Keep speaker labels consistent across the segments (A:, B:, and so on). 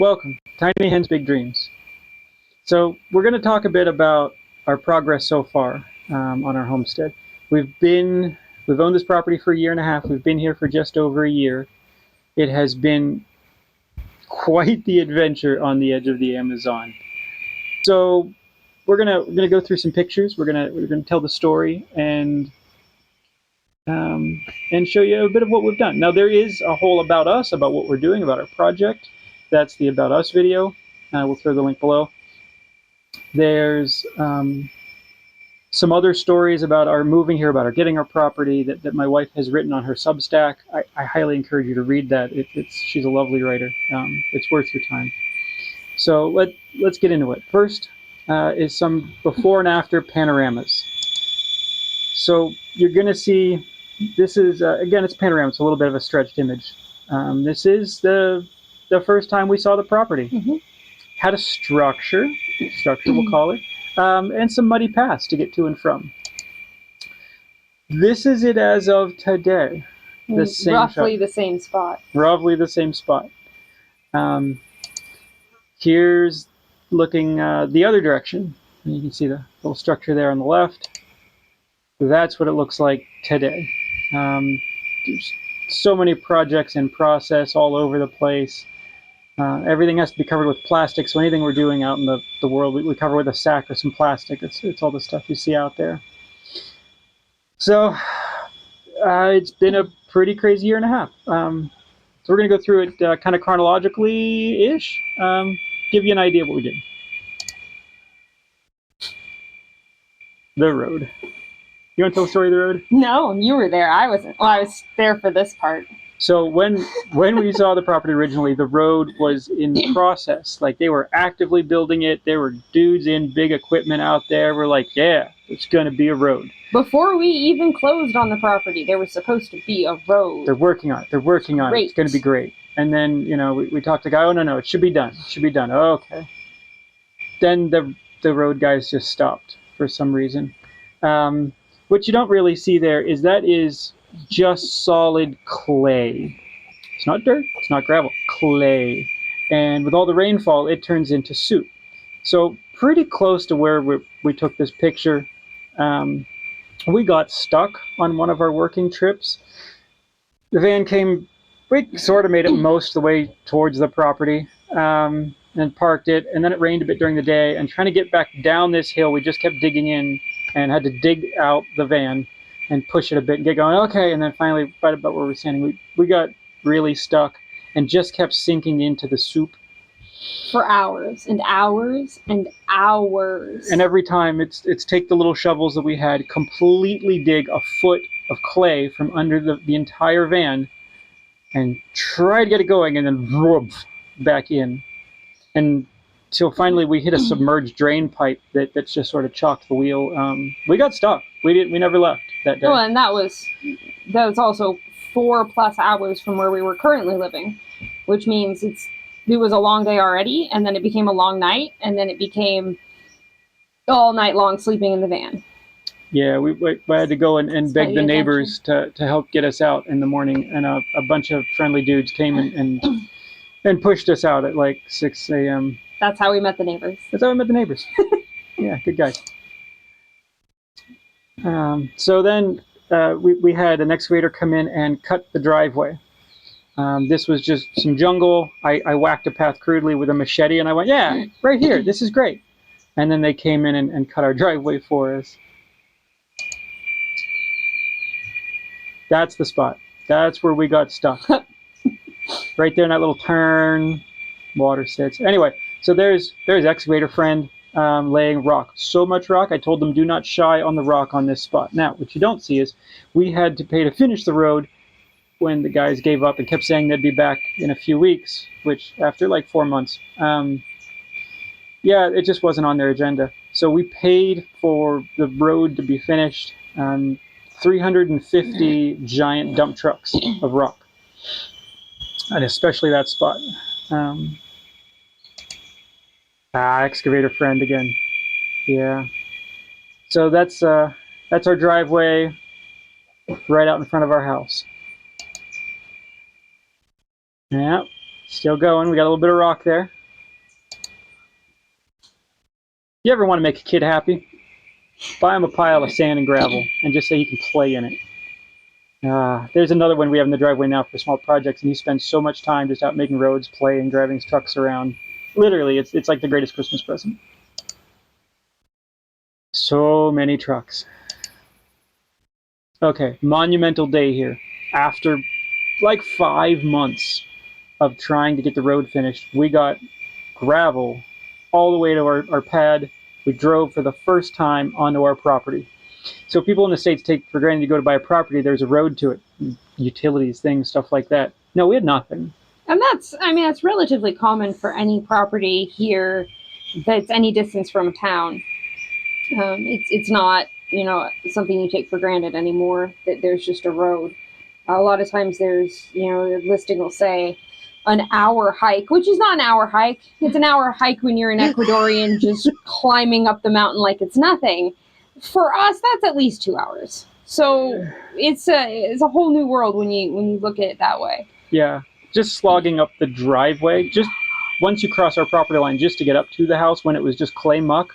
A: Welcome, Tiny Hens, Big Dreams. So we're going to talk a bit about our progress so far on our homestead. We've owned this property for a year and a half. We've been here for just over a year. It has been quite the adventure on the edge of the Amazon. So we're gonna go through some pictures. We're gonna tell the story and show you a bit of what we've done. Now there is a whole about us, about what we're doing, about our project. That's the About Us video. We'll throw the link below. There's some other stories about our moving here, about our getting our property that my wife has written on her Substack. I highly encourage you to read that. She's a lovely writer. It's worth your time. So let's get into it. First is some before and after panoramas. So you're going to see, this is, again, it's panorama. It's a little bit of a stretched image. This is the first time we saw the property. Mm-hmm. Had a structure we'll call it, and some muddy paths to get to and from. This is it as of today.
B: Roughly the same spot.
A: Roughly the same spot. Here's looking the other direction. You can see the little structure there on the left. That's what it looks like today. There's so many projects in process all over the place. Everything has to be covered with plastic, so anything we're doing out in the world, we cover with a sack or some plastic. It's all the stuff you see out there. So it's been a pretty crazy year and a half. So we're going to go through it kind of chronologically-ish, give you an idea of what we did. The road. You want to tell the story of the road?
B: No, you were there. I wasn't. Well, I was there for this part.
A: So when we saw the property originally, the road was in process. Like, they were actively building it. There were dudes in big equipment out there. We're like, yeah, it's going to be a road.
B: Before we even closed on the property, there was supposed to be a road.
A: They're working on it. It's going to be great. And then, we talked to the guy, oh, no, it should be done. It should be done. Oh, okay. Then the road guys just stopped for some reason. What you don't really see there is that is just solid clay. It's not dirt, it's not gravel, clay. And with all the rainfall, it turns into soup. So pretty close to where we took this picture. We got stuck on one of our working trips. The van came, we sort of made it most of the way towards the property and parked it. And then it rained a bit during the day. And trying to get back down this hill, we just kept digging in and had to dig out the van and push it a bit and get going, okay, and then finally, right about where we're standing, we got really stuck and just kept sinking into the soup.
B: For hours and hours and hours.
A: And every time, it's take the little shovels that we had, completely dig a foot of clay from under the entire van and try to get it going and then whoop, back in. And till finally we hit a submerged drain pipe that's just sort of chocked the wheel. We got stuck. We never left that day.
B: Well, and that was also 4+ hours from where we were currently living, which means it was a long day already, and then it became a long night, and then it became all night long sleeping in the van.
A: Yeah, we had to go and beg the neighbors to help get us out in the morning, and a bunch of friendly dudes came and pushed us out at like 6 a.m.
B: That's how we met the neighbors.
A: Yeah, good guys. So then we had an excavator come in and cut the driveway. This was just some jungle. I whacked a path crudely with a machete, and I went, yeah, right here. This is great. And then they came in and cut our driveway for us. That's the spot. That's where we got stuck. Right there in that little turn, water sits. Anyway, so there's excavator friend laying rock. So much rock, I told them do not shy on the rock on this spot. Now, what you don't see is we had to pay to finish the road when the guys gave up and kept saying they'd be back in a few weeks, which after like 4 months, yeah, it just wasn't on their agenda. So we paid for the road to be finished, 350 giant dump trucks of rock, and especially that spot. Excavator friend again. Yeah. So that's our driveway right out in front of our house. Yeah. Still going. We got a little bit of rock there. You ever want to make a kid happy? Buy him a pile of sand and gravel and just say he can play in it. There's another one we have in the driveway now for small projects, and he spends so much time just out making roads, playing, driving his trucks around. Literally, it's like the greatest Christmas present. So many trucks. Okay, monumental day here. After like 5 months of trying to get the road finished, we got gravel all the way to our pad. We drove for the first time onto our property. So people in the States take for granted you go to buy a property, there's a road to it, utilities, things, stuff like that. No, we had nothing.
B: And that's relatively common for any property here that's any distance from a town. It's not, something you take for granted anymore, that there's just a road. A lot of times there's, the listing will say an hour hike, which is not an hour hike. It's an hour hike when you're in Ecuadorian, just climbing up the mountain like it's nothing. For us, that's at least 2 hours. So it's a whole new world when you look at it that way.
A: Yeah, just slogging up the driveway, just once you cross our property line, just to get up to the house when it was just clay muck,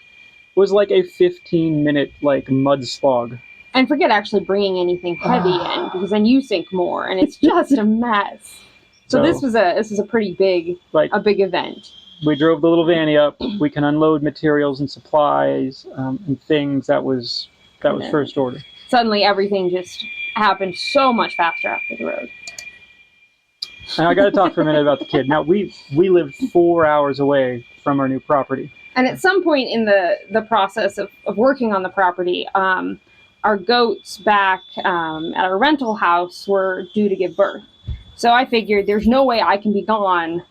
A: was like a 15-minute mud slog.
B: And forget actually bringing anything heavy in, because then you sink more, and it's just a mess. So this was a pretty big event.
A: We drove the little vanny up. We can unload materials and supplies and things. That was first order.
B: Suddenly, everything just happened so much faster after the road.
A: Now I got to talk for a minute about the kid. Now we lived 4 hours away from our new property.
B: And at some point in the process of working on the property, our goats back at our rental house were due to give birth. So I figured there's no way I can be gone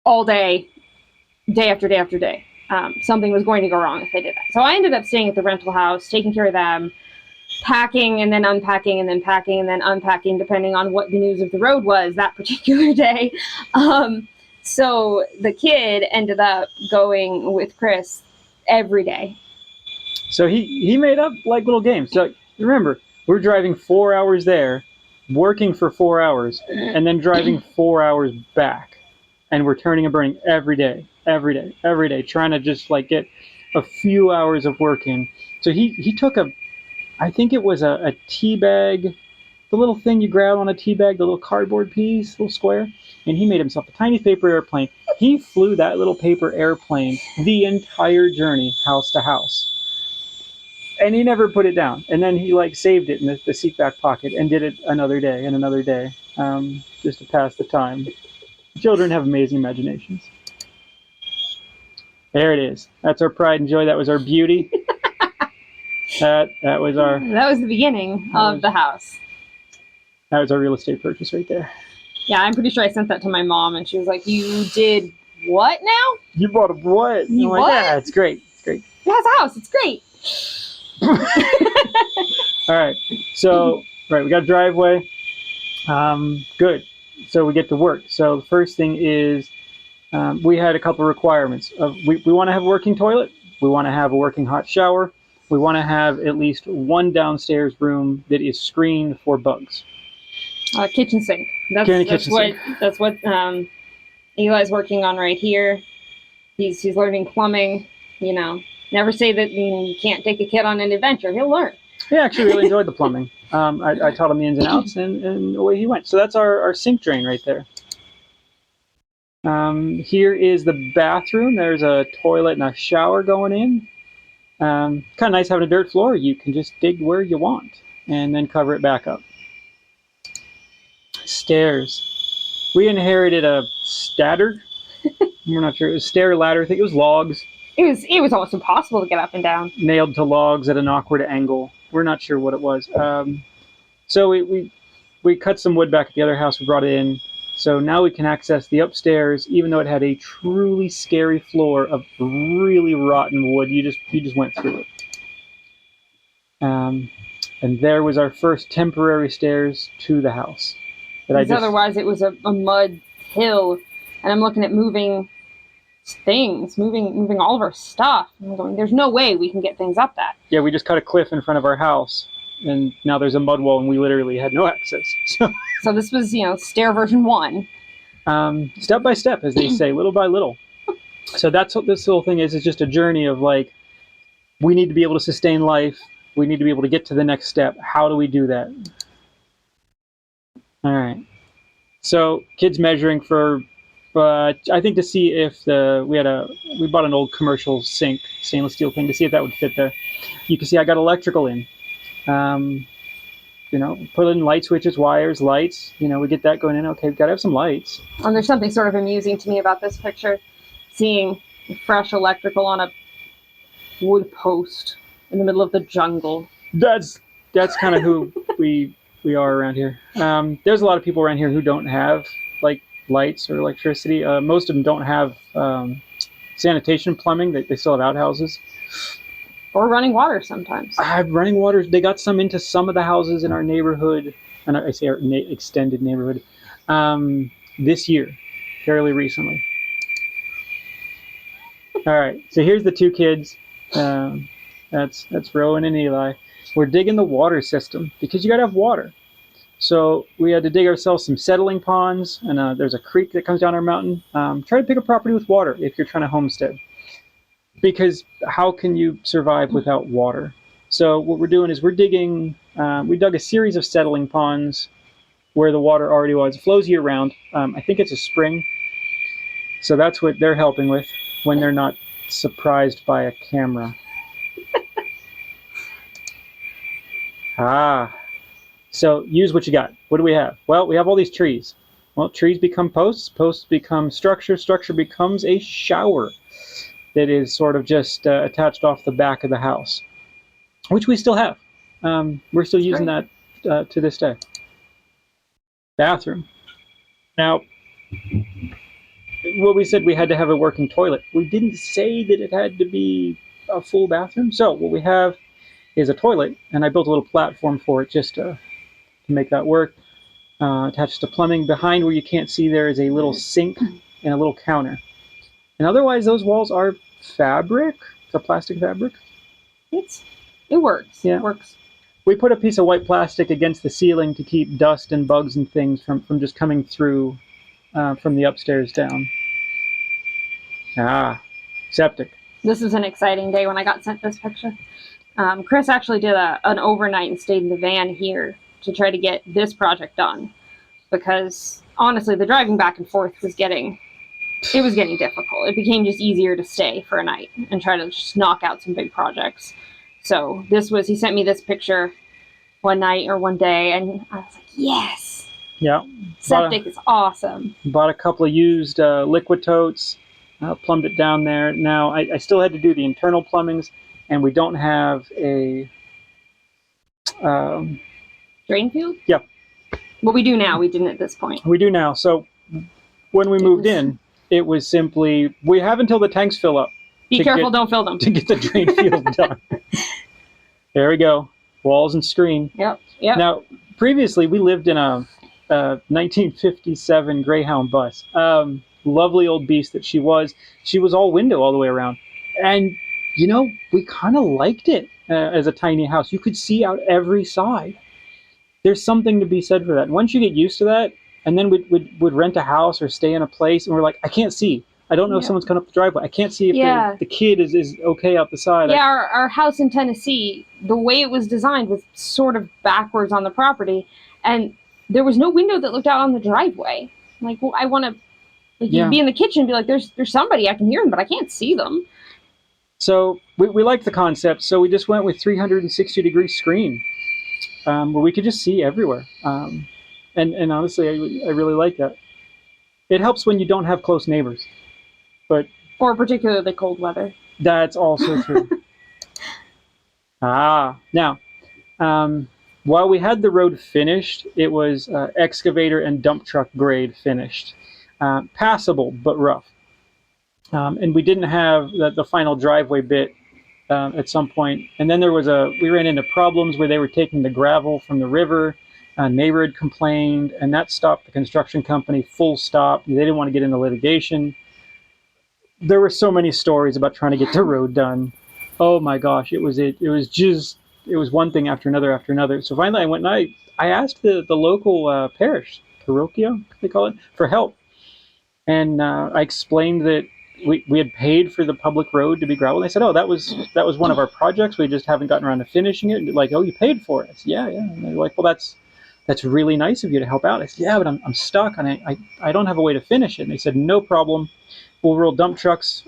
B: all day, day after day after day. Something was going to go wrong if I did that. So I ended up staying at the rental house, taking care of them, packing and then unpacking and then packing and then unpacking, depending on what the news of the road was that particular day. So the kid ended up going with Chris every day.
A: So he made up little games. So remember, we're driving 4 hours there, working for 4 hours, and then driving 4 hours back. And we're turning and burning every day, trying to just get a few hours of work in. So he took I think it was a tea bag, the little thing you grab on a tea bag, the little cardboard piece, little square, and he made himself a tiny paper airplane. He flew that little paper airplane the entire journey, house to house. And he never put it down. And then he saved it in the seat back pocket and did it another day and another day, just to pass the time. Children have amazing imaginations. There it is. That's our pride and joy. That was our beauty. That was
B: the beginning of the house.
A: That was our real estate purchase right there.
B: Yeah, I'm pretty sure I sent that to my mom, and she was like, "You did what now?
A: You bought a what?" I'm like,
B: what?
A: Yeah, it's great. It's great.
B: It has a house. It's great.
A: All right. So, we got a driveway. Good. So we get to work. So the first thing is we had a couple of requirements. We want to have a working toilet. We want to have a working hot shower. We want to have at least one downstairs room that is screened for bugs.
B: Kitchen sink. That's what Eli's working on right here. He's learning plumbing. Never say that you can't take a kid on an adventure. He'll learn.
A: He actually really enjoyed the plumbing. I taught him the ins and outs, and away he went. So that's our sink drain right there. Here is the bathroom. There's a toilet and a shower going in. Kind of nice having a dirt floor. You can just dig where you want and then cover it back up. Stairs. We inherited a statter. We're not sure. It was stair ladder. I think it was logs.
B: It was almost impossible to get up and down.
A: Nailed to logs at an awkward angle. We're not sure what it was. So we cut some wood back at the other house. We brought it in. So now we can access the upstairs, even though it had a truly scary floor of really rotten wood. You just went through it. And there was our first temporary stairs to the house.
B: Otherwise it was a mud hill, and I'm looking at moving things, moving all of our stuff. I'm going, there's no way we can get things up that.
A: Yeah, we just cut a cliff in front of our house, and now there's a mud wall, and we literally had no access.
B: So this was, stair version 1.
A: step by step, as they say, little by little. So that's what this whole thing is. It's just a journey of like, we need to be able to sustain life. We need to be able to get to the next step. How do we do that? All right. So kids measuring for, I think to see if we bought an old commercial sink, stainless steel thing, to see if that would fit there. You can see I got electrical in. Put in light switches, wires, lights. We get that going in. Okay, we've got to have some lights.
B: And there's something sort of amusing to me about this picture, seeing fresh electrical on a wood post in the middle of the jungle.
A: That's kind of who we are around here. There's a lot of people around here who don't have like lights or electricity. Most of them don't have sanitation, plumbing. They still have outhouses.
B: Or running water sometimes.
A: Running water. They got some into some of the houses in our neighborhood, and I say our extended neighborhood, this year, fairly recently. All right, so here's the two kids. That's Rowan and Eli. We're digging the water system because you got to have water. So we had to dig ourselves some settling ponds, and there's a creek that comes down our mountain. Try to pick a property with water if you're trying to homestead. Because how can you survive without water? So what we're doing is we're digging, we dug a series of settling ponds where the water already was. It flows year round. I think it's a spring. So that's what they're helping with when they're not surprised by a camera. So use what you got. What do we have? Well, we have all these trees. Well, trees become posts. Posts become structure. Structure becomes a shower that is sort of just attached off the back of the house, which we still have. We're still using that to this day. Bathroom. Now, well, we said we had to have a working toilet. We didn't say that it had to be a full bathroom. So what we have is a toilet, and I built a little platform for it just to make that work. Attached to plumbing. Behind where you can't see there is a little sink and a little counter. And otherwise, those walls are fabric. It's a plastic fabric.
B: It works.
A: Yeah.
B: It works.
A: We put a piece of white plastic against the ceiling to keep dust and bugs and things from just coming through from the upstairs down. Septic.
B: This is an exciting day when I got sent this picture. Chris actually did an overnight and stayed in the van here to try to get this project done. Because, honestly, the driving back and forth was getting difficult. It became just easier to stay for a night and try to just knock out some big projects. So he sent me this picture one night or one day, and I was like, yes.
A: Yeah.
B: Septic is awesome.
A: Bought a couple of used liquid totes, plumbed it down there. Now, I still had to do the internal plumbings, and we don't have a...
B: drain field?
A: Yeah.
B: Well, we do now. We didn't at this point.
A: We do now. So when we moved in, it was simply, we have until the tanks fill up.
B: Be careful, don't fill them.
A: To get the drain field done. There we go. Walls and screen.
B: Yep.
A: Now, previously, we lived in a 1957 Greyhound bus. Lovely old beast that she was. She was all window all the way around. And, we kind of liked it as a tiny house. You could see out every side. There's something to be said for that. And once you get used to that, and then we'd rent a house or stay in a place, and we're like, I can't see. I don't know if someone's coming up the driveway. I can't see if the kid is okay out the side.
B: Yeah, our house in Tennessee, the way it was designed was sort of backwards on the property, and there was no window that looked out on the driveway. Like, well, I want to you'd be in the kitchen and be like, there's somebody, I can hear them, but I can't see them.
A: So we liked the concept, so we just went with 360-degree screen, where we could just see everywhere. And honestly, I really like that. It helps when you don't have close neighbors.
B: Or particularly cold weather.
A: That's also true. Now, while we had the road finished, it was excavator and dump truck grade finished. Passable, but rough. And we didn't have the final driveway bit at some point. And then we ran into problems where they were taking the gravel from the river. A neighbor had complained, and that stopped the construction company full stop. They didn't want to get into litigation. There were so many stories about trying to get the road done. Oh my gosh, it was one thing after another. So finally I went and I asked the local parish, parochia, they call it, for help. And I explained that we had paid for the public road to be gravel. They said, "Oh, that was one of our projects. We just haven't gotten around to finishing it." And like, "Oh, you paid for it?" I said, "Yeah." And they're like, "Well, that's really nice of you to help out." I said, "Yeah, but I'm stuck and I don't have a way to finish it." And they said, "No problem. We'll roll dump trucks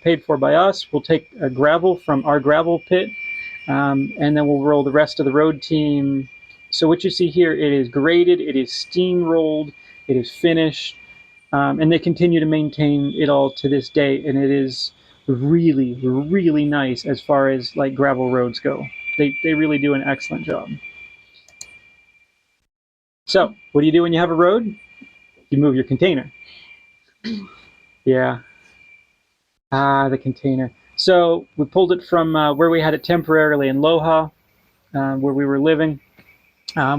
A: paid for by us. We'll take gravel from our gravel pit, and then we'll roll the rest of the road team." So what you see here, it is graded, it is steam-rolled, it is finished, and they continue to maintain it all to this day, and it is really, really nice as far as like gravel roads go. They really do an excellent job. So, what do you do when you have a road? You move your container. Yeah. The container. So we pulled it from where we had it temporarily in Loja, where we were living.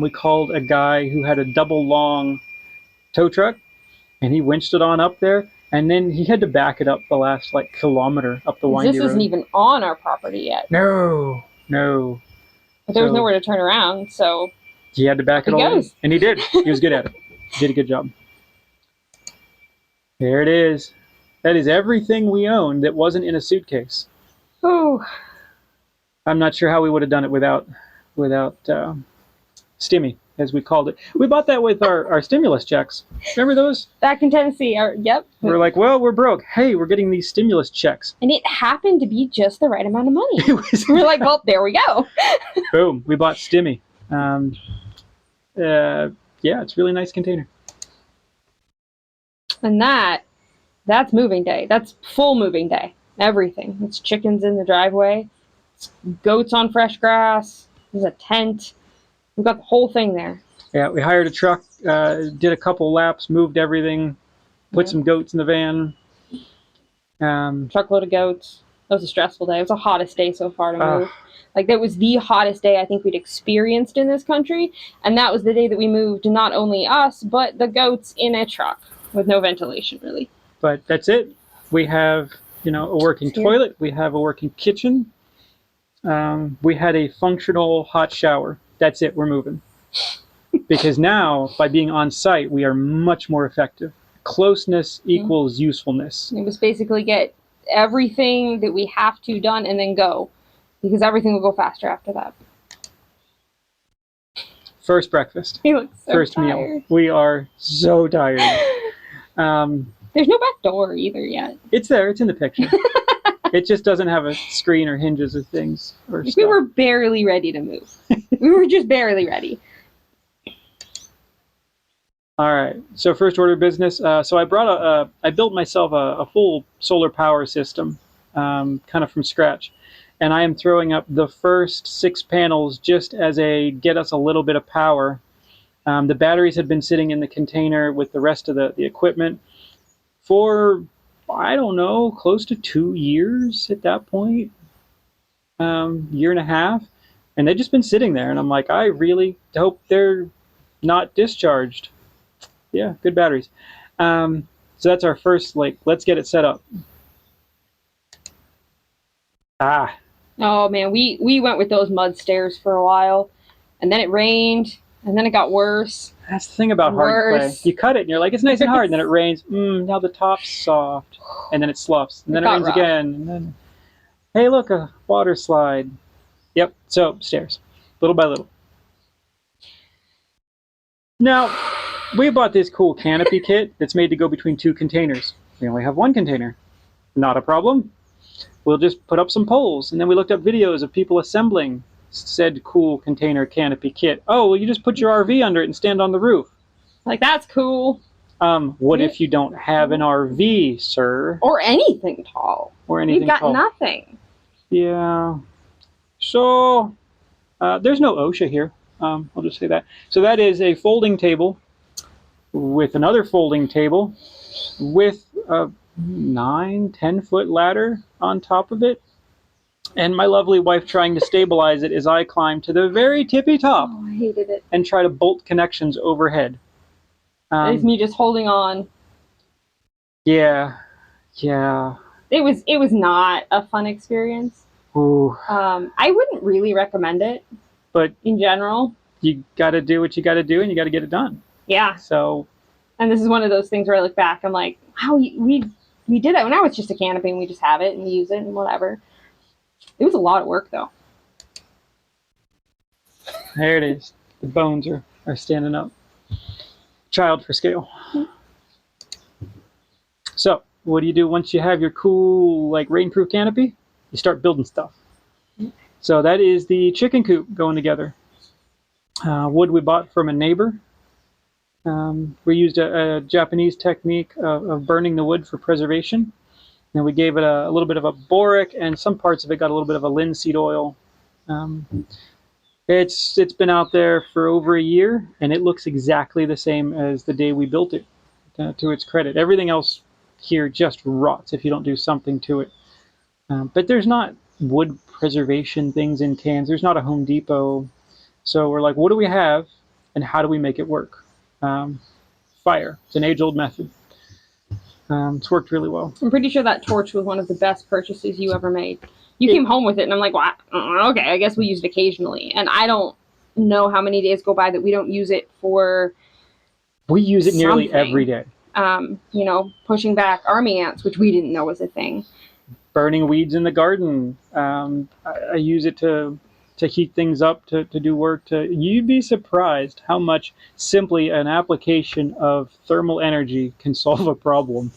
A: We called a guy who had a double long tow truck, and he winched it on up there, and then he had to back it up the last like kilometer up the windy road.
B: This isn't even on our property yet.
A: No.
B: But there was nowhere to turn around, so
A: he had to back it all in. And he did. He was good at it. He did a good job. There it is. That is everything we owned that wasn't in a suitcase.
B: Oh.
A: I'm not sure how we would have done it without Stimmy, as we called it. We bought that with our stimulus checks. Remember those?
B: Back in Tennessee, yep.
A: We're like, well, we're broke. Hey, we're getting these stimulus checks.
B: And it happened to be just the right amount of money. We're like, well, there we go.
A: Boom, we bought Stimmy. Yeah, it's a really nice container.
B: And that's moving day. That's full moving day. Everything. It's chickens in the driveway. It's goats on fresh grass. There's a tent. We've got the whole thing there.
A: Yeah, we hired a truck, did a couple laps, moved everything, put some goats in the van.
B: Truckload of goats. That was a stressful day. It was the hottest day so far to move. Like, that was the hottest day I think we'd experienced in this country. And that was the day that we moved not only us, but the goats in a truck with no ventilation, really.
A: But that's it. We have, a working toilet. We have a working kitchen. We had a functional hot shower. That's it. We're moving. Because now, by being on site, we are much more effective. Closeness equals usefulness.
B: It was basically get everything that we have to done and then go. Because everything will go faster after that.
A: First breakfast.
B: He looks so
A: First
B: tired.
A: meal. We are so tired.
B: There's no back door either yet.
A: It's there. It's in the picture. It just doesn't have a screen or hinges or things. Or
B: we were barely ready to move. We were just barely ready.
A: All right. So first order of business. So I built myself a full solar power system, kind of from scratch. And I am throwing up the first 6 panels just as get us a little bit of power. The batteries had been sitting in the container with the rest of the equipment for, I don't know, close to 2 years at that point, year and a half. And they've just been sitting there. And I'm like, I really hope they're not discharged. Yeah, good batteries. So that's our first, let's get it set up.
B: Oh man, we went with those mud stairs for a while, and then it rained, and then it got worse.
A: That's the thing about hard clay. You cut it, and you're like, it's nice and hard, and then it rains. Now the top's soft, and then it sloughs, and then it rains again, and then, hey, look, a water slide. Yep, so stairs, little by little. Now, we bought this cool canopy kit that's made to go between 2 containers. We only have 1 container. Not a problem. We'll just put up some poles, and then we looked up videos of people assembling said cool container canopy kit. Oh, well, you just put your RV under it and stand on the roof.
B: Like, that's cool.
A: What if you don't have an RV, sir?
B: Or anything tall.
A: Or anything
B: tall. We've got
A: tall.
B: nothing.
A: Yeah. So, there's no OSHA here. I'll just say that. So that is a folding table with another folding table with a 9-10 foot ladder on top of it, and my lovely wife trying to stabilize it as I climb to the very tippy top.
B: Oh, I hated it.
A: And try to bolt connections overhead.
B: It's me just holding on.
A: Yeah.
B: It was not a fun experience.
A: Ooh.
B: I wouldn't really recommend it.
A: But
B: in general,
A: you got to do what you got to do, and you got to get it done.
B: Yeah.
A: So
B: And this is one of those things where I look back, I'm like, wow, we did that. Now it's just a canopy and we just have it and we use it and whatever. It was a lot of work though.
A: There it is. The bones are standing up. Child for scale. So, what do you do once you have your cool, like, rainproof canopy? You start building stuff. So that is the chicken coop going together. Wood we bought from a neighbor. We used a Japanese technique of burning the wood for preservation. And we gave it a little bit of a boric, and some parts of it got a little bit of a linseed oil. It's been out there for over a year, and it looks exactly the same as the day we built it, to its credit. Everything else here just rots if you don't do something to it. But there's not wood preservation things in cans. There's not a Home Depot. So we're like, what do we have, and how do we make it work? Fire. It's an age-old method. It's worked really well.
B: I'm pretty sure that torch was one of the best purchases you ever made. You came home with it, and I'm like, well, okay, I guess we use it occasionally. And I don't know how many days go by that we don't use it for
A: We use it nearly
B: something.
A: every day.
B: Pushing back army ants, which we didn't know was a thing.
A: Burning weeds in the garden. I use it to heat things up, to do work. You'd be surprised how much simply an application of thermal energy can solve a problem.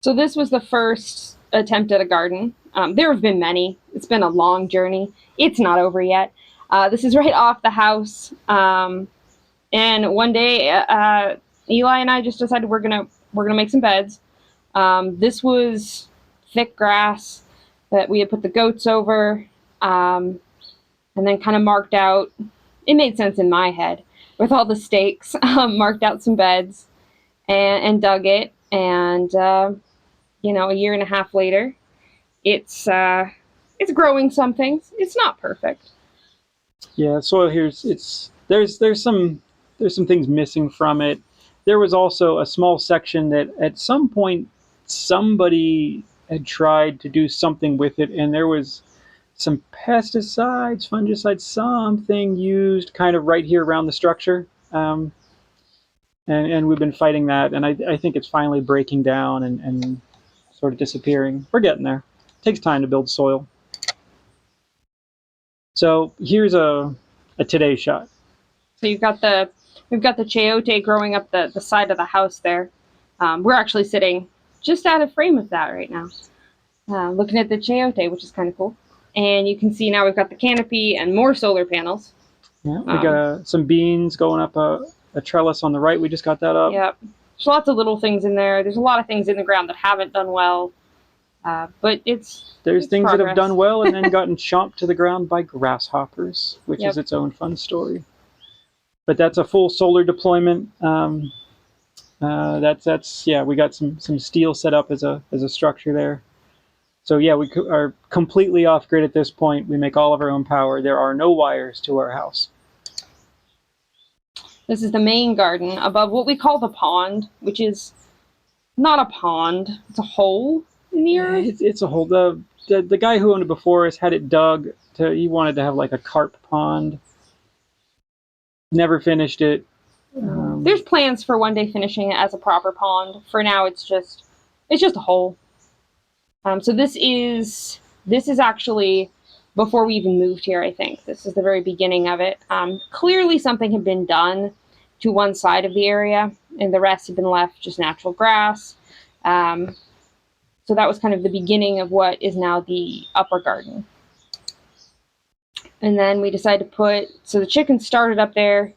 B: So this was the first attempt at a garden. There have been many. It's been a long journey. It's not over yet. This is right off the house. And one day, Eli and I just decided we're gonna make some beds. This was thick grass that we had put the goats over, and then kind of marked out. It made sense in my head with all the stakes. Marked out some beds and dug it. And a year and a half later, it's growing some things. It's not perfect.
A: Yeah, soil here there's some things missing from it. There was also a small section that at some point somebody had tried to do something with it, and there was some pesticides, fungicides, something used kind of right here around the structure. And we've been fighting that, and I think it's finally breaking down and sort of disappearing. We're getting there. It takes time to build soil. So here's a today shot.
B: So we've got the chayote growing up the side of the house there. We're actually sitting just out of frame of that right now, looking at the chayote, which is kind of cool. And you can see now we've got the canopy and more solar panels.
A: Yeah, we got some beans going up a trellis on the right. We just got that up.
B: Yep. There's lots of little things in there. There's a lot of things in the ground that haven't done well. But there's
A: things
B: progress.
A: that have done well and then gotten chomped to the ground by grasshoppers, which is its own fun story. But that's a full solar deployment. We got some steel set up as a structure there. So yeah, we are completely off grid at this point. We make all of our own power. There are no wires to our house.
B: This is the main garden above what we call the pond, which is not a pond. It's a hole in the earth.
A: It's a hole. The guy who owned it before us had it dug. He wanted to have like a carp pond. Never finished it.
B: There's plans for one day finishing it as a proper pond. For now, it's just a hole. So this is actually before we even moved here. I think this is the very beginning of it. Clearly, something had been done to one side of the area, and the rest had been left just natural grass. So that was kind of the beginning of what is now the upper garden. And then we decided to so the chickens started up there,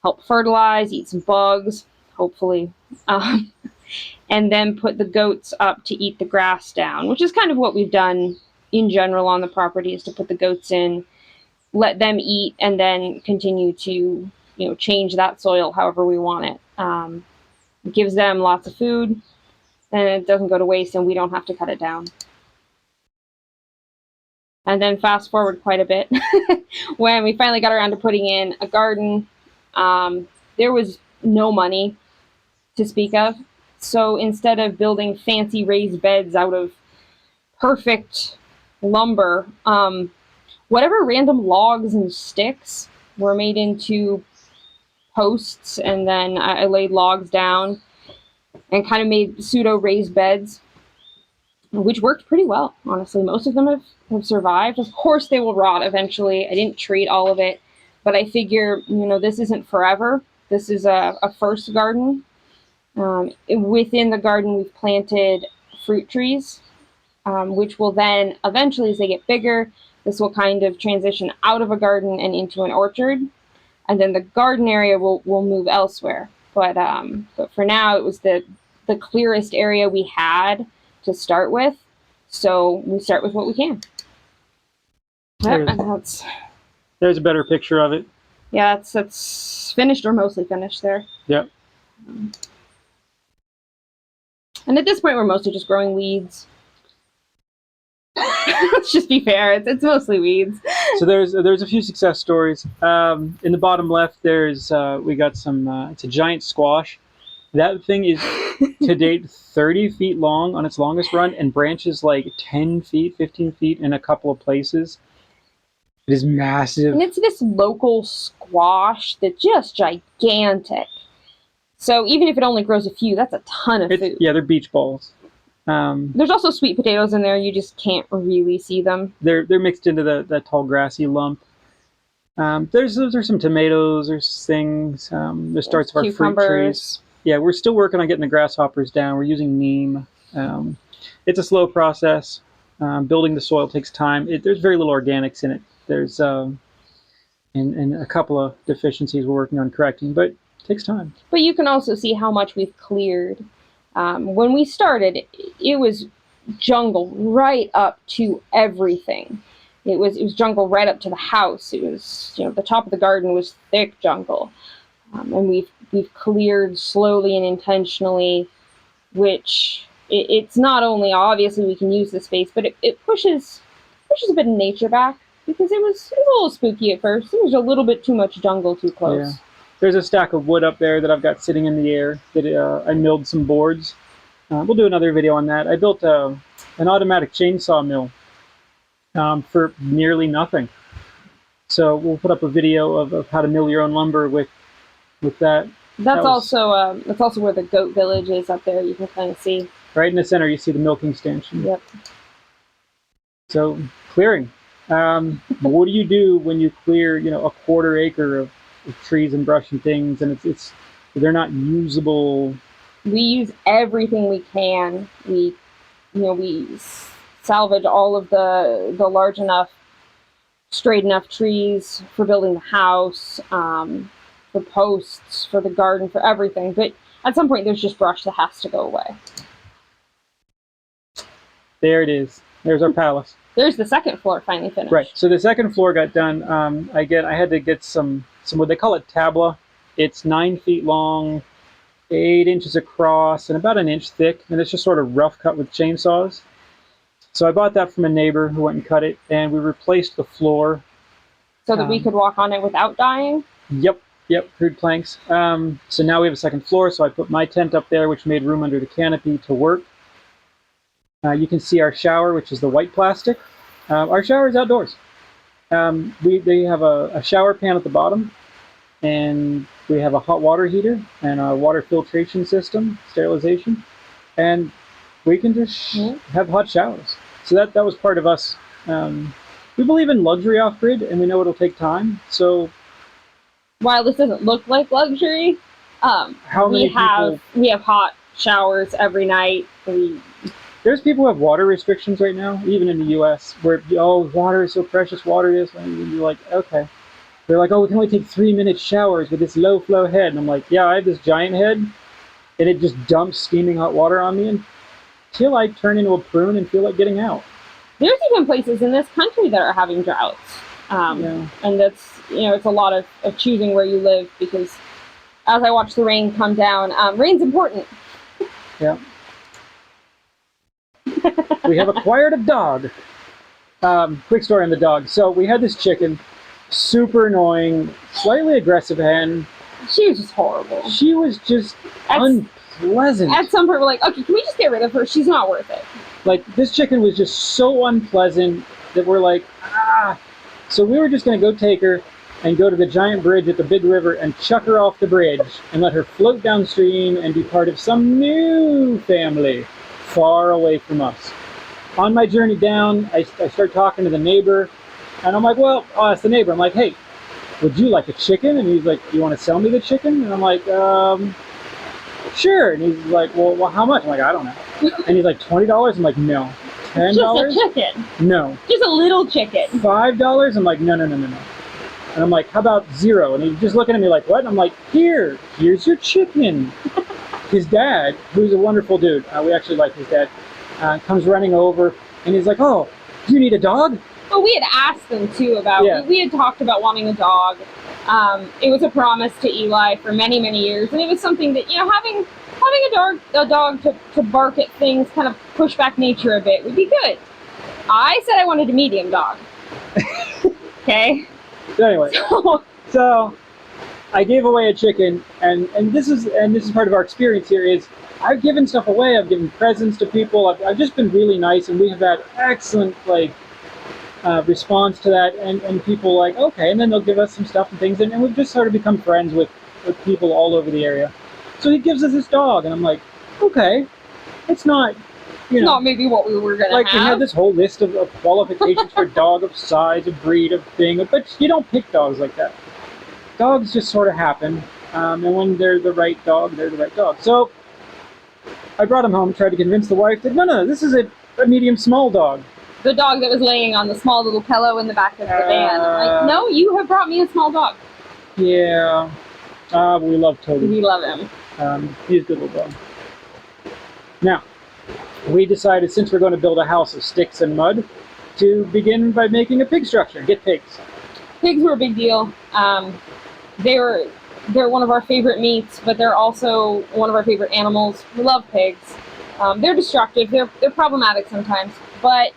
B: help fertilize, eat some bugs, hopefully, and then put the goats up to eat the grass down, which is kind of what we've done in general on the property, is to put the goats in, let them eat, and then continue to change that soil however we want it. It gives them lots of food, and it doesn't go to waste, and we don't have to cut it down. And then fast forward quite a bit, when we finally got around to putting in a garden, there was no money to speak of. So instead of building fancy raised beds out of perfect lumber, whatever random logs and sticks were made into posts, and then I laid logs down and kind of made pseudo raised beds, which worked pretty well, honestly. Most of them have survived. Of course, they will rot eventually. I didn't treat all of it, but I figure, this isn't forever. This is a first garden. Within the garden, we've planted fruit trees, which will then eventually, as they get bigger, this will kind of transition out of a garden and into an orchard. And then the garden area will move elsewhere. But for now, it was the clearest area we had to start with. So we start with what we can.
A: There's a better picture of it.
B: Yeah, that's finished or mostly finished there.
A: Yep.
B: And at this point, we're mostly just growing weeds. Let's just be fair. It's mostly weeds.
A: So there's a few success stories. In the bottom left, we got some. It's a giant squash. That thing is to date 30 feet long on its longest run, and branches like 10 feet, 15 feet in a couple of places. It is massive.
B: And it's this local squash that's just gigantic. So even if it only grows a few, that's a ton of food.
A: Yeah, they're beach balls.
B: There's also sweet potatoes in there. You just can't really see them.
A: They're mixed into that tall grassy lump. There's some tomatoes. There's things. There's starts of our fruit trees. Yeah, we're still working on getting the grasshoppers down. We're using neem. It's a slow process. Building the soil takes time. There's very little organics in it. There's and a couple of deficiencies we're working on correcting, but it takes time.
B: But you can also see how much we've cleared. When we started, it was jungle right up to everything. It was jungle right up to the house. It was, the top of the garden was thick jungle. And we've cleared slowly and intentionally, which it's not only obviously we can use the space, but it pushes a bit of nature back, because it was a little spooky at first. It was a little bit too much jungle too close.
A: Yeah. There's a stack of wood up there that I've got sitting in the air that I milled some boards. We'll do another video on that. I built an automatic chainsaw mill for nearly nothing. So we'll put up a video of how to mill your own lumber with that.
B: That's also where the goat village is up there. You can kind of see.
A: Right in the center, you see the milking stanchion.
B: Yep.
A: So clearing. What do you do when you clear, a quarter acre of trees and brush and things, and they're not usable?
B: We use everything we can. We salvage all of the large enough, straight enough trees for building the house, for posts, for the garden, for everything. But at some point, there's just brush that has to go away.
A: There it is. There's our palace.
B: There's the second floor finally finished.
A: Right. So the second floor got done. I had to get some what they call it tabla. It's 9 feet long, 8 inches across, and about an inch thick. And it's just sort of rough cut with chainsaws. So I bought that from a neighbor who went and cut it, and we replaced the floor.
B: So that we could walk on it without dying?
A: Yep, crude planks. So now we have a second floor, so I put my tent up there, which made room under the canopy to work. You can see our shower, which is the white plastic. Our shower is outdoors. They have a shower pan at the bottom, and we have a hot water heater and a water filtration system, sterilization, and we can just have hot showers. So that was part of us. We believe in luxury off-grid, and we know it'll take time. So
B: while this doesn't look like luxury, we have hot showers every night.
A: There's people who have water restrictions right now, even in the U.S., where, water is so precious, water is, and you're like, okay. They're like, we can only take 3-minute showers with this low-flow head. And I'm like, yeah, I have this giant head, and it just dumps steaming hot water on me until I turn into a prune and feel like getting out.
B: There's even places in this country that are having droughts. And that's, it's a lot of choosing where you live, because as I watch the rain come down, rain's important.
A: Yeah. We have acquired a dog. Quick story on the dog. So we had this chicken, super annoying, slightly aggressive hen.
B: She was just horrible.
A: She was just unpleasant.
B: At some point, we're like, okay, can we just get rid of her? She's not worth it.
A: Like, this chicken was just so unpleasant that we're like, So we were just going to go take her, and go to the giant bridge at the big river and chuck her off the bridge and let her float downstream and be part of some new family far away from us. On my journey down, I start talking to the neighbor, and I'm like, well, I'll ask the neighbor. I'm like, hey, would you like a chicken? And he's like, you want to sell me the chicken? And I'm like, sure. And he's like, well, how much? I'm like, I don't know. And he's like, $20? I'm like, no. $10?
B: Just a chicken.
A: No.
B: Just a little chicken.
A: $5? I'm like, no. And I'm like, how about $0? And he's just looking at me like, what? And I'm like, here's your chicken. His dad, who's a wonderful dude, we actually like his dad, comes running over, and he's like, oh, do you need a dog?
B: Well, we had asked them too about, we had talked about wanting a dog. It was a promise to Eli for many, many years, and it was something that, having a dog to bark at things, kind of push back nature a bit, would be good. I said I wanted a medium dog. Okay?
A: So anyway, so I gave away a chicken, and this is part of our experience here is I've given stuff away. I've given presents to people. I've just been really nice, and we have had excellent response to that, and people like, okay, and then they'll give us some stuff and things, and we've just sort of become friends with people all over the area. So he gives us this dog, and I'm like, okay, it's not,
B: not maybe what we were gonna
A: have. We had this whole list of qualifications for a dog, of size, of breed, of thing, but you don't pick dogs like that. Dogs just sort of happen, and when they're the right dog, they're the right dog. So I brought him home, tried to convince the wife that no, this is a medium small dog.
B: The dog that was laying on the small little pillow in the back of the van. I'm like, no, you have brought me a small dog.
A: Yeah. We love Toby.
B: We love him.
A: He's a good little dog. Now, we decided, since we're going to build a house of sticks and mud, to begin by making a pig structure. Get pigs.
B: Pigs were a big deal. They're one of our favorite meats, but they're also one of our favorite animals. We love pigs. They're destructive. They're problematic sometimes, but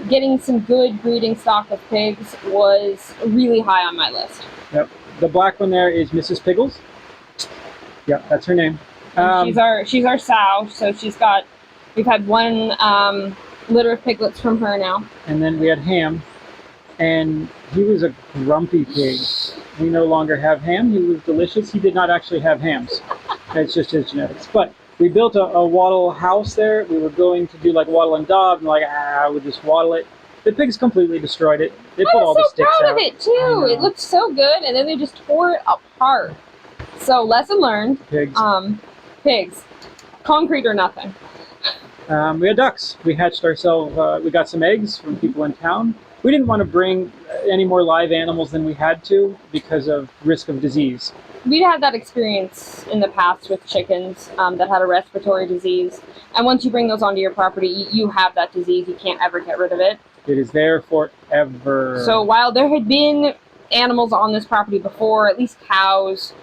B: getting some good breeding stock of pigs was really high on my list.
A: Yep. The black one there is Mrs. Piggles. Yeah, that's her name.
B: She's our sow, so we've had one litter of piglets from her now.
A: And then we had Ham, and he was a grumpy pig. We no longer have Ham. He was delicious. He did not actually have hams. It's just his genetics. But we built a wattle house there. We were going to do like wattle and daub, and we'll just wattle it. The pigs completely destroyed it. They put all the sticks out.
B: I was so proud of it too. It looked so good, and then they just tore it apart. So lesson learned.
A: Pigs.
B: Pigs. Concrete or nothing.
A: We had ducks. We hatched ourselves. We got some eggs from people in town. We didn't want to bring any more live animals than we had to because of risk of disease.
B: We'd had that experience in the past with chickens that had a respiratory disease. And once you bring those onto your property, you have that disease. You can't ever get rid of it.
A: It is there forever.
B: So while there had been animals on this property before, at least cows,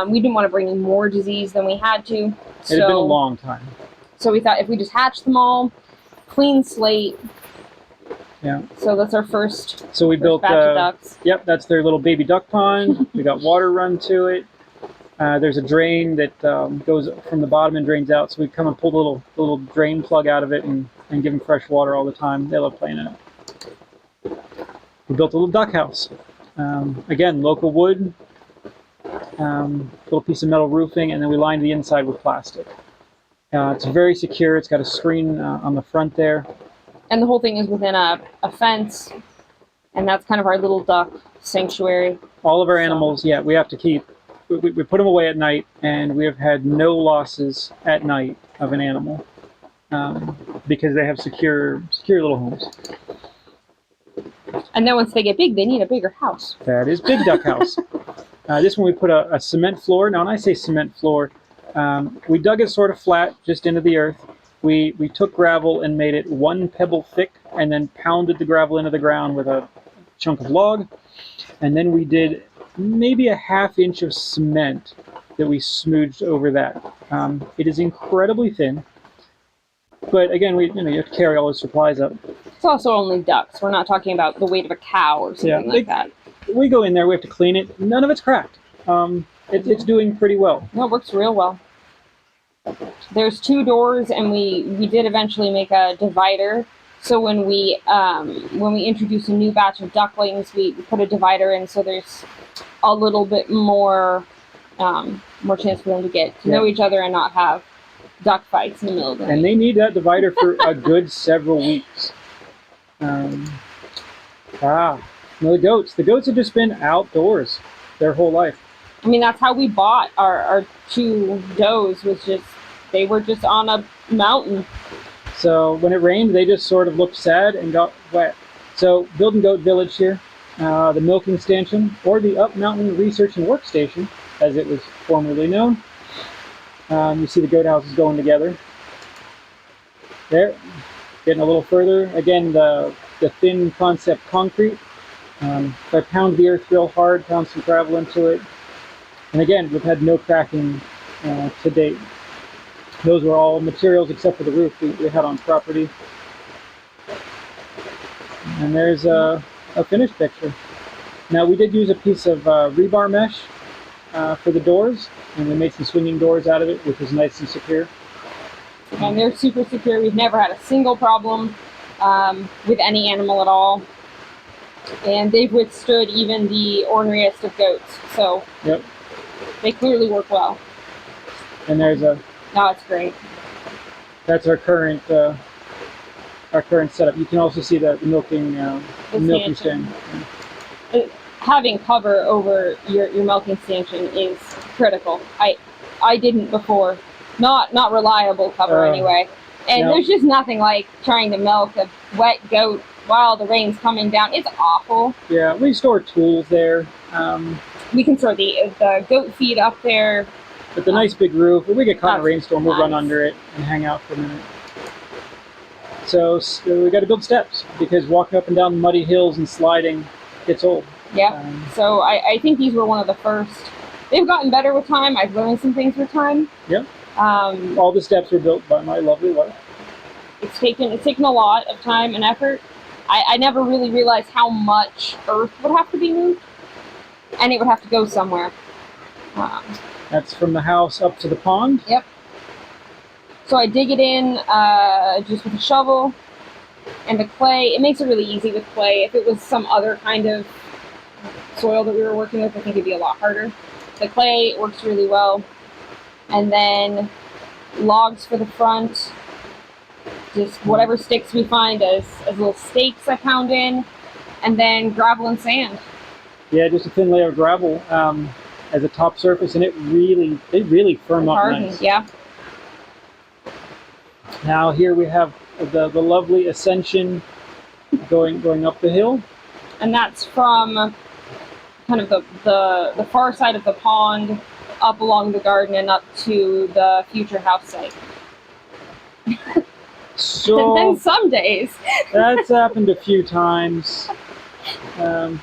B: we didn't want to bring in more disease than we had to.
A: It had been a long time.
B: So we thought if we just hatched them all, clean slate.
A: Yeah.
B: So that's our first.
A: So we built
B: batch of ducks.
A: Yep, that's their little baby duck pond. We got water run to it. There's a drain that goes from the bottom and drains out. So we come and pull the little drain plug out of it and give them fresh water all the time. They love playing in it. We built a little duck house. Again, local wood, little piece of metal roofing, and then we lined the inside with plastic. It's very secure. It's got a screen on the front there.
B: And the whole thing is within a fence, and that's kind of our little duck sanctuary.
A: All of our animals, we have to keep. We put them away at night, and we have had no losses at night of an animal because they have secure little homes.
B: And then once they get big, they need a bigger house.
A: That is Big Duck House. This one we put a cement floor. Now, when I say cement floor, we dug it sort of flat, just into the earth. We took gravel and made it 1 pebble thick, and then pounded the gravel into the ground with a chunk of log. And then we did maybe a 1/2 inch of cement that we smoothed over that. It is incredibly thin. But again, you have to carry all those supplies up.
B: It's also only ducks. We're not talking about the weight of a cow or something like that.
A: We go in there, we have to clean it. None of it's cracked. It's doing pretty well.
B: No, it works real well. There's 2 doors, and we did eventually make a divider So when we introduce a new batch of ducklings, we put a divider in, so there's a little bit more chance for them to get to know each other and not have duck fights in the middle of the night.
A: And they need that divider for a good several weeks. No, the goats. The goats have just been outdoors their whole life.
B: I mean, that's how we bought our 2 does. They were just on a mountain.
A: So when it rained, they just sort of looked sad and got wet. So building goat village here, the milking station, or the Up Mountain Research and Workstation, as it was formerly known. You see the goat houses going together. There, getting a little further. Again, the thin concept concrete. If I pound the earth real hard, pound some gravel into it. And again, we've had no cracking to date. Those were all materials except for the roof we had on property. And there's a finished picture. Now we did use a piece of rebar mesh for the doors, and we made some swinging doors out of it, which is nice and secure.
B: And they're super secure. We've never had a single problem with any animal at all. And they've withstood even the orneriest of goats. So they clearly work well.
A: And there's
B: it's great.
A: That's our current setup. You can also see the milking stand.
B: Having cover over your milking stanchion is critical. I didn't before. Not reliable cover anyway. And there's just nothing like trying to milk a wet goat while the rain's coming down. It's awful.
A: Yeah, we store tools there.
B: We can store the goat feed up there.
A: With the nice big roof, if we get caught in a rainstorm, we'll run under it and hang out for a minute. So we got to build steps, because walking up and down muddy hills and sliding gets old.
B: Yeah. So I think these were one of the first. They've gotten better with time. I've learned some things with time.
A: Yep. All the steps were built by my lovely wife.
B: It's taken a lot of time and effort. I never really realized how much earth would have to be moved, and it would have to go somewhere.
A: That's from the house up to the pond?
B: Yep. So I dig it in just with a shovel and the clay. It makes it really easy with clay. If it was some other kind of soil that we were working with, I think it'd be a lot harder. The clay works really well. And then logs for the front. Just whatever sticks we find as little stakes I pound in. And then gravel and sand. Yeah,
A: just a thin layer of gravel. As a top surface, and they really firm up nice.
B: Yeah.
A: Now here we have the lovely ascension going up the hill,
B: and that's from kind of the far side of the pond up along the garden and up to the future house site.
A: So
B: and then some days
A: that's happened a few times.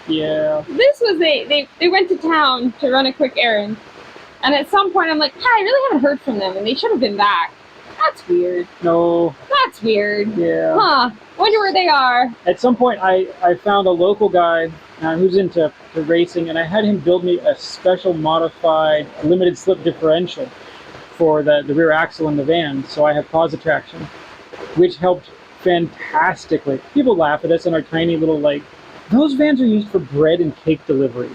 A: Yeah.
B: This was they went to town to run a quick errand, and at some point I'm like, I really haven't heard from them, and they should have been back. That's weird.
A: No.
B: That's weird.
A: Yeah.
B: Huh. Wonder where they are.
A: At some point I found a local guy who's into racing, and I had him build me a special modified limited slip differential for the rear axle in the van, so I have positive traction, which helped fantastically. People laugh at us in our tiny little those vans are used for bread and cake delivery.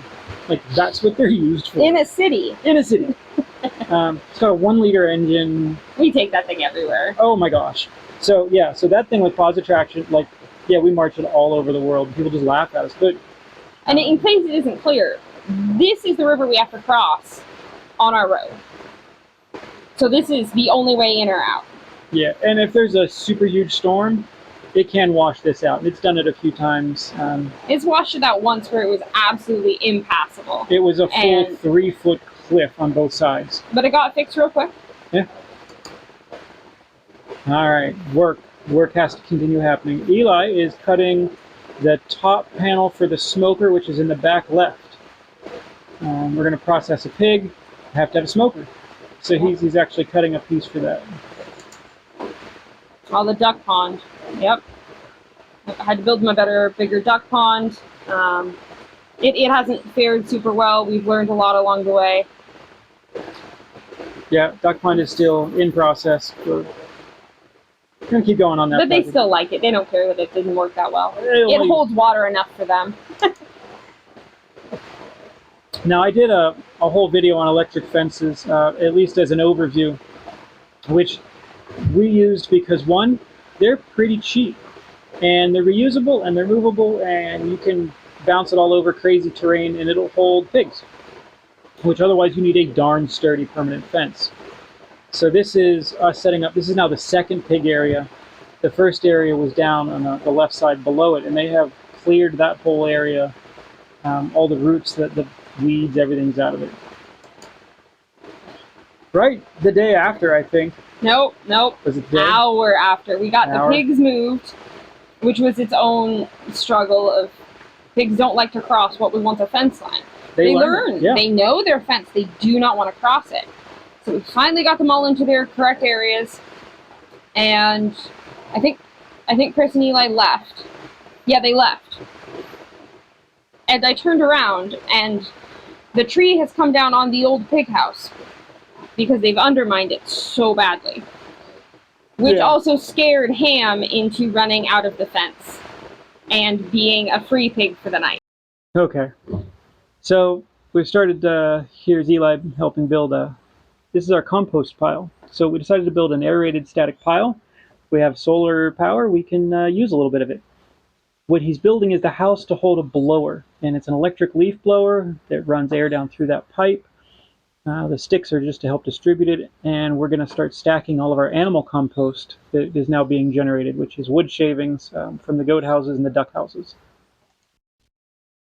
A: That's what they're used for.
B: In a city.
A: It's got a 1 liter engine.
B: We take that thing everywhere.
A: Oh my gosh. So that thing with positive traction, we march it all over the world. People just laugh at us. But
B: and in case it isn't clear, this is the river we have to cross on our road. So this is the only way in or out.
A: Yeah, and if there's a super huge storm, it can wash this out. It's done it a few times.
B: It's washed it out once where it was absolutely impassable.
A: It was a full 3-foot cliff on both sides.
B: But it got fixed real quick.
A: Yeah. All right, work has to continue happening. Eli is cutting the top panel for the smoker, which is in the back left. We're going to process a pig. Have to have a smoker. So he's actually cutting a piece for that.
B: Oh, the duck pond. Yep. I had to build my bigger duck pond. It hasn't fared super well. We've learned a lot along the way.
A: Yeah, duck pond is still in process. We're gonna keep going on that.
B: But they still like it. They don't care that it didn't work that well. It holds water enough for them.
A: Now, I did a whole video on electric fences, at least as an overview, which we used because, one, they're pretty cheap, and they're reusable, and they're movable, and you can bounce it all over crazy terrain, and it'll hold pigs, which otherwise you need a darn sturdy permanent fence. So this is us setting up. This is now the second pig area. The first area was down on the left side below it, and they have cleared that whole area. All the roots, the weeds, everything's out of it. Right the day after, I think.
B: Nope.
A: Was it the day?
B: Hour after. We got the pigs moved, which was its own struggle of pigs don't like to cross what was once a fence line. They learn. Yeah. They know their fence. They do not want to cross it. So we finally got them all into their correct areas, and I think Chris and Eli left. Yeah, they left. And I turned around, and the tree has come down on the old pig house because they've undermined it so badly, which also scared Ham into running out of the fence and being a free pig for the night.
A: Okay, so we've started. Here's Eli helping build this is our compost pile. So we decided to build an aerated static pile. We have solar power. We can use a little bit of it. What he's building is the house to hold a blower, and it's an electric leaf blower that runs air down through that pipe. The sticks are just to help distribute it, and we're going to start stacking all of our animal compost that is now being generated, which is wood shavings from the goat houses and the duck houses.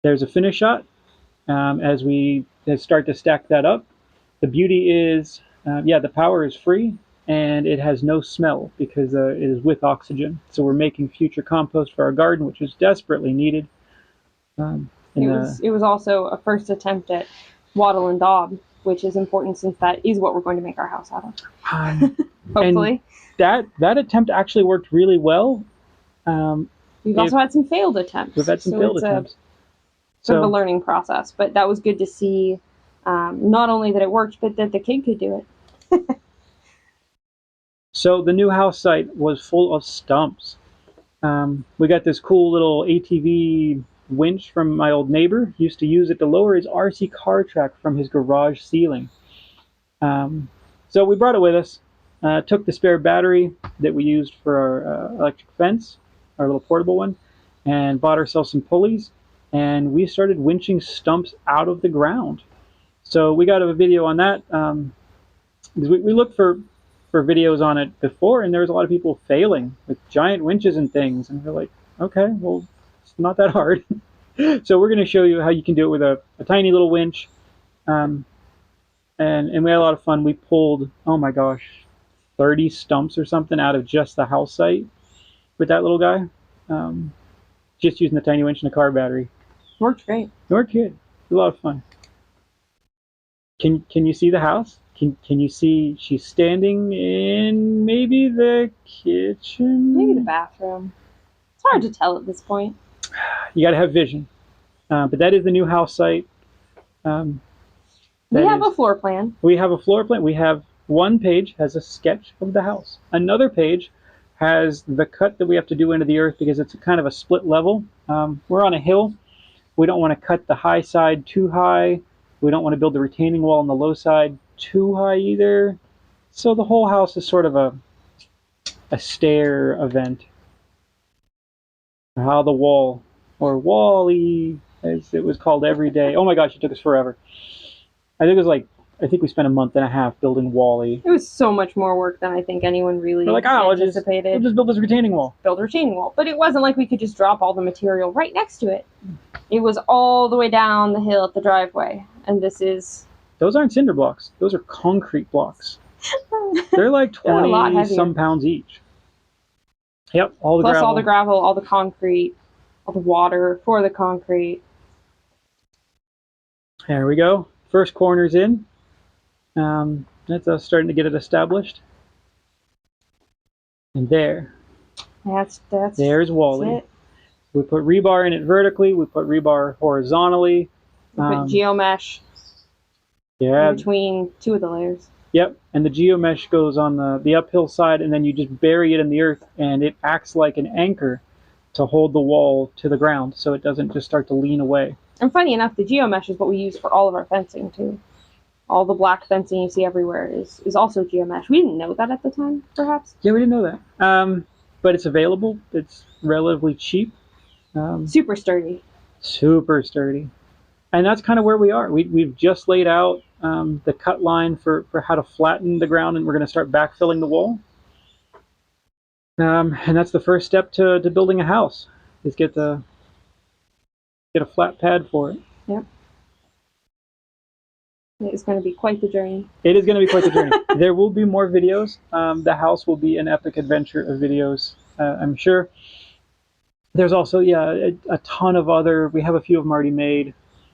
A: There's a finish shot as we start to stack that up. The beauty is, the power is free, and it has no smell because it is with oxygen. So we're making future compost for our garden, which is desperately needed.
B: It was also a first attempt at wattle and daub, which is important since that is what we're going to make our house out of. Hopefully.
A: And that attempt actually worked really well.
B: We've also had some failed attempts.
A: We've had some failed attempts.
B: Sort of a learning process, but that was good to see. Not only that it worked, but that the kid could do it.
A: So the new house site was full of stumps. We got this cool little ATV winch from my old neighbor. He used to use it to lower his RC car track from his garage ceiling. So we brought it with us, took the spare battery that we used for our electric fence, our little portable one, and bought ourselves some pulleys, and we started winching stumps out of the ground. So we got a video on that. We looked for videos on it before, and there was a lot of people failing with giant winches and things, and we're like, okay, well, it's not that hard. So we're going to show you how you can do it with a tiny little winch, and we had a lot of fun. We pulled, oh my gosh, 30 stumps or something out of just the house site with that little guy, just using the tiny winch and a car battery.
B: Worked great.
A: Worked good. It was a lot of fun. Can you see the house? Can you see she's standing in maybe the kitchen?
B: Maybe the bathroom. It's hard to tell at this point.
A: You got to have vision. But that is the new house site.
B: We have a floor plan.
A: We have a floor plan. We have one page has a sketch of the house. Another page has the cut that we have to do into the earth because it's kind of a split level. We're on a hill. We don't want to cut the high side too high. We don't want to build the retaining wall on the low side too high either. So the whole house is sort of a stair event. How the wall, or Wally, as it was called every day. Oh my gosh, it took us forever. I think we spent a month and a half building Wally.
B: It was so much more work than I think anyone really anticipated.
A: We'll just build this retaining wall.
B: Build a retaining wall. But it wasn't like we could just drop all the material right next to it. It was all the way down the hill at the driveway. And this is...
A: Those aren't cinder blocks. Those are concrete blocks. They're like 20 some pounds each. Yep, all the
B: Plus
A: gravel.
B: all the gravel, all the concrete, all the water for the concrete.
A: There we go. First corner's in. That's us starting to get it established. And there's Wally.
B: That's it.
A: We put rebar in it vertically. We put rebar horizontally.
B: We put geomesh in between two of the layers.
A: Yep, and the geomesh goes on the uphill side, and then you just bury it in the earth, and it acts like an anchor to hold the wall to the ground, so it doesn't just start to lean away.
B: And funny enough, the geomesh is what we use for all of our fencing too. All the black fencing you see everywhere is also geomesh. We didn't know that at the time, perhaps.
A: Yeah, we didn't know that. But it's available. It's relatively cheap.
B: Super sturdy.
A: Super sturdy. And that's kind of where we are. We've just laid out the cut line for how to flatten the ground, and we're going to start backfilling the wall. And that's the first step to building a house, is get a flat pad for it.
B: Yep. It's going to be quite the journey.
A: It is going to be quite the journey. There will be more videos. The house will be an epic adventure of videos, I'm sure. There's also, a ton of other, we have a few of them already made.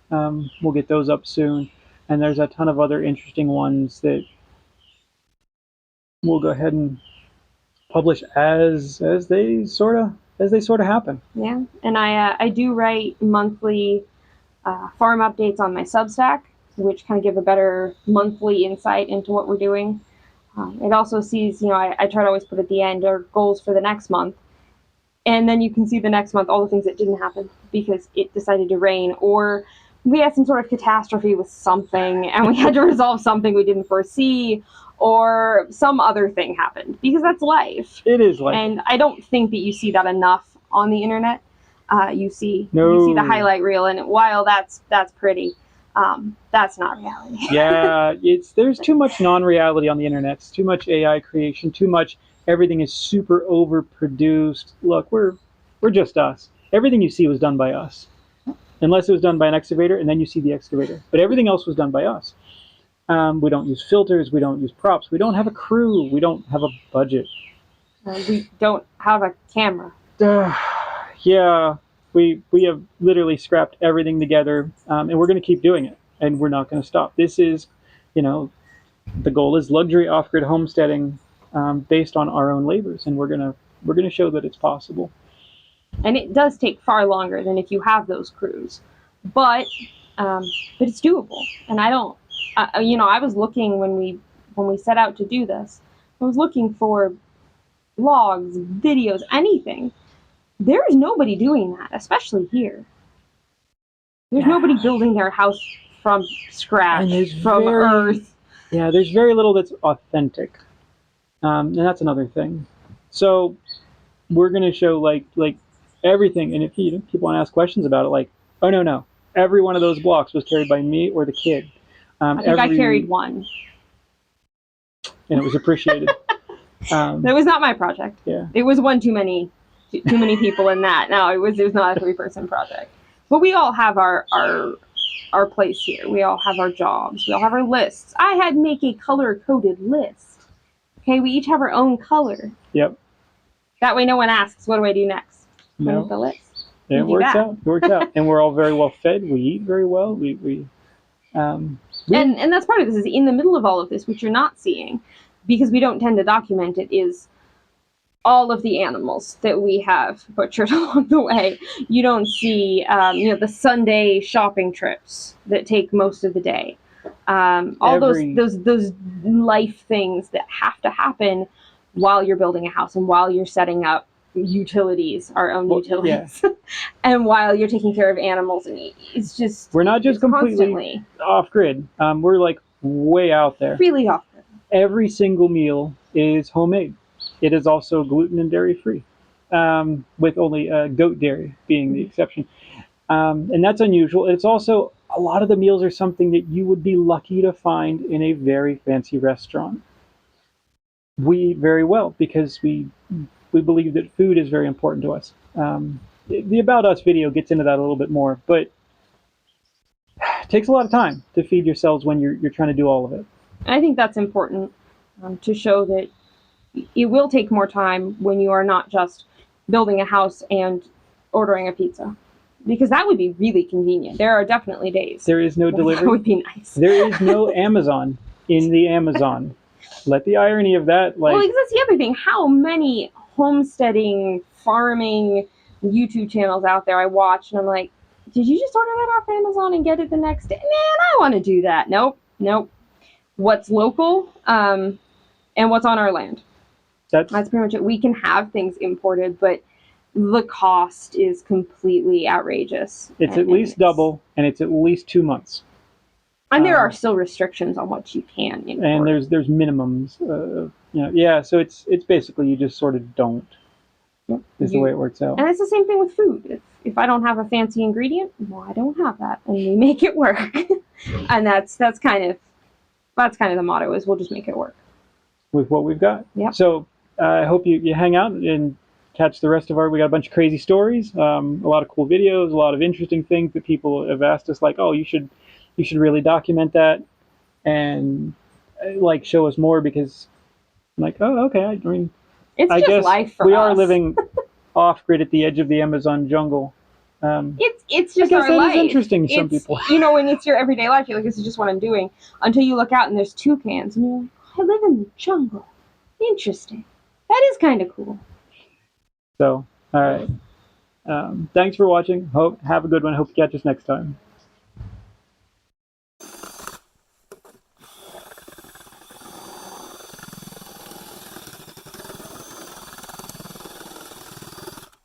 A: We'll get those up soon. And there's a ton of other interesting ones that we'll go ahead and publish as they sort of happen.
B: Yeah, and I do write monthly farm updates on my Substack, which kind of give a better monthly insight into what we're doing. It also sees, I try to always put at the end our goals for the next month. And then you can see the next month all the things that didn't happen because it decided to rain, or we had some sort of catastrophe with something and we had to resolve something we didn't foresee, or some other thing happened, because that's life.
A: It is life.
B: And I don't think that you see that enough on the internet. You see the highlight reel, and while that's pretty, that's not reality.
A: Yeah, there's too much non-reality on the internet. It's too much AI creation, too much. Everything is super overproduced. Look, we're just us. Everything you see was done by us, unless it was done by an excavator, and then you see the excavator. But everything else was done by us. We don't use filters. We don't use props. We don't have a crew. We don't have a budget.
B: We don't have a camera.
A: Yeah, we have literally scrapped everything together, and we're going to keep doing it, and we're not going to stop. This is, the goal is luxury off-grid homesteading based on our own labors, and we're gonna show that it's possible.
B: And it does take far longer than if you have those crews, but it's doable. And I don't, I was looking when we set out to do this. I was looking for logs, videos, anything. There is nobody doing that, especially here. There's nobody building their house from scratch, from earth.
A: Yeah, there's very little that's authentic. And that's another thing. So we're going to show like everything. And if people want to ask questions about it, like, oh, no. Every one of those blocks was carried by me or the kid.
B: I think I carried one.
A: And it was appreciated.
B: That was not my project.
A: Yeah.
B: It was one too many people in that. No, it was not a 3-person project. But we all have our place here. We all have our jobs. We all have our lists. I had to make a color-coded list. Okay, we each have our own color.
A: Yep.
B: That way no one asks, what do I do next?
A: No.
B: The list.
A: Yeah, it works out. It works out. And we're all very well fed. We eat very well. And
B: that's part of this, is in the middle of all of this, which you're not seeing, because we don't tend to document it, is all of the animals that we have butchered along the way. You don't see, the Sunday shopping trips that take most of the day. All those life things that have to happen while you're building a house and while you're setting up utilities, our own utilities, and while you're taking care of animals. And it's just,
A: we're not just completely off grid. We're like way out there.
B: Really off grid.
A: Every single meal is homemade. It is also gluten and dairy free, with only goat dairy being the exception. And that's unusual. It's also, a lot of the meals are something that you would be lucky to find in a very fancy restaurant. We eat very well because we believe that food is very important to us. The About Us video gets into that a little bit more, but it takes a lot of time to feed yourselves when you're trying to do all of it.
B: I think that's important to show that it will take more time when you are not just building a house and ordering a pizza. Because that would be really convenient. There are definitely days.
A: There is no delivery.
B: That would be nice.
A: There is no Amazon in the Amazon. Let the irony of that,
B: well, because that's the other thing. How many homesteading, farming YouTube channels out there I watch, and I'm like, did you just order that off Amazon and get it the next day? Man, I want to do that. Nope. what's local, and what's on our land. That's pretty much it. We can have things imported, but the cost is completely outrageous.
A: It's at least double, and it's at least 2 months.
B: And there are still restrictions on what you can import.
A: And there's minimums. So it's basically you just sort of don't. Is the way it works out.
B: And it's the same thing with food. If I don't have a fancy ingredient, well, I don't have that, and we make it work. And that's kind of the motto, is we'll just make it work
A: with what we've got.
B: Yeah.
A: So I hope you hang out and catch the rest of we got a bunch of crazy stories, a lot of cool videos, a lot of interesting things that people have asked us, like, oh, you should really document that and like show us more, because I'm like, oh, okay. I mean, I guess life for us. Are living off grid at the edge of the Amazon jungle.
B: It's just our life.
A: Is interesting to some people.
B: When it's your everyday life, you're like, this is just what I'm doing. Until you look out and there's toucans, and you're like, I live in the jungle. Interesting. That is kind of cool.
A: So, all right. Thanks for watching. Have a good one. Hope to catch us next time.